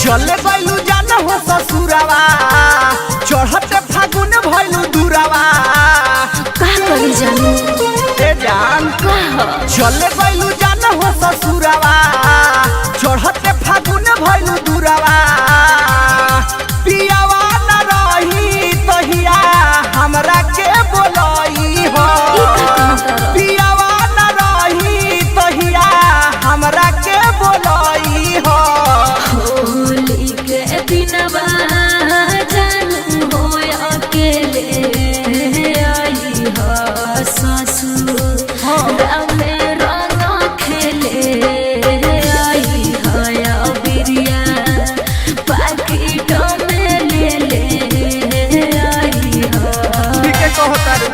चले गइलू जान हो ससुरावा चढ़ते फागुन भइलू दूरावा का करी जानू ए जान चले गइलू जान हो ससुरावा चढ़ते फागुन भइलू दूरावा पियावा न रही तहिया हमरा के बोलई हो पियावा न रही तहिया हमरा के बोलई हो होली के दिनवा जानू हो अकेले आई हो ससुर रामे रंग खेले आई हो बिरिया पाकिट में ले आई हो ठीक है कहता रे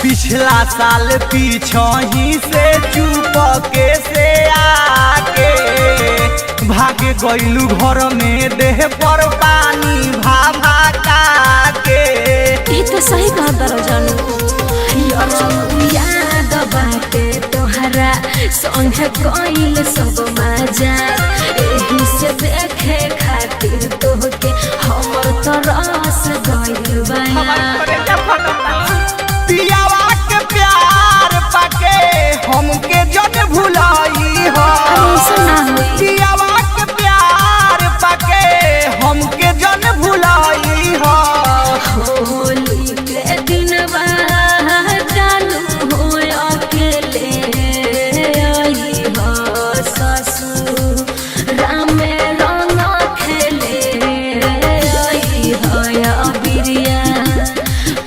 पिछला साल पीछही से चुपके से आके भाग गइलू घर में देह पर पानी भाभा के ये तो सही कहा जानू याद बाटे तोहरा संग कइल सब मजा एही से देखे खातिर तोहके हमर तरस गइल बा पियावा के प्यार पाके हमके जन भुलाई हो पियावा के प्यार पाके हमके जन भुलाई हो होली के दिनवा जानू हो अकेले आई हो ससुर रामे रंग खेले आई हो बिरिया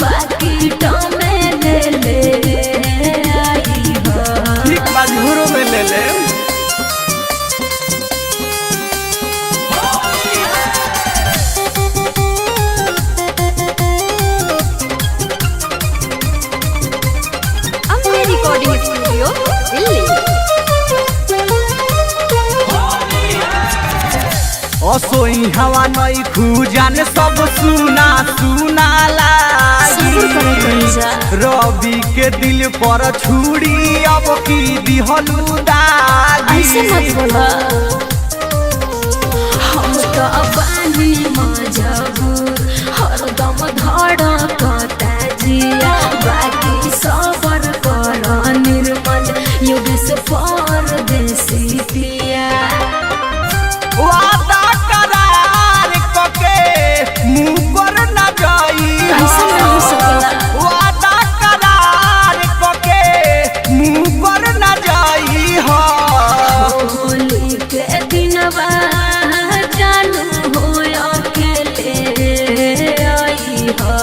पाकिट में ले आई हो ठीक बाजूरो में ले ले अम्बे रिकॉर्डिंग स्टूडियो दिल्ली असोई हवा नई खूजान सब सुना सुना सब्र करे लागी कइजा रवि के दिल पर छुरी अब की दिहलू दागी ऐसे मत बोला हम तो बानी मजबूर हरदम धड़कता जिया बाकी सबर कर निर्मल युग से परदेसी पिया वादा करार कके मुंह पर न जाई ऐसा नहीं हो सकेला वादा करार कके मुंह पर न जाई हो होली के दिनवा जानू हो अकेले आई हो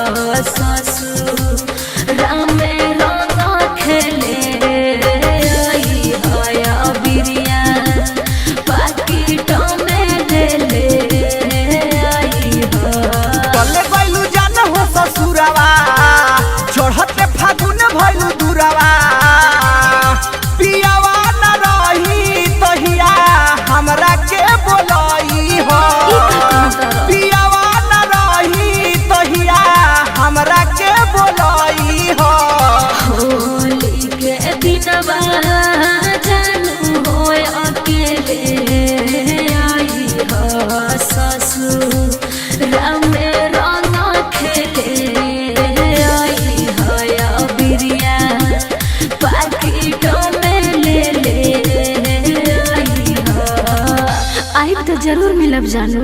ससुर रामे रंग खेले आई हो बिरिया पाकिट में ले आई हो चले गइलू जान हो ससुरावा चढ़ते फागुन भइलू दूरावा पियावा न रही तहिया हमरा के बोलई हो पियावा न रही तहिया हमरा के बोलई हो होली के दिनवा जानू हो अकेले आई हो ससुर रामे रंग खेले आई हो बिरिया पाकिट में ले आई हो आई तो जरूर मिलब जानू।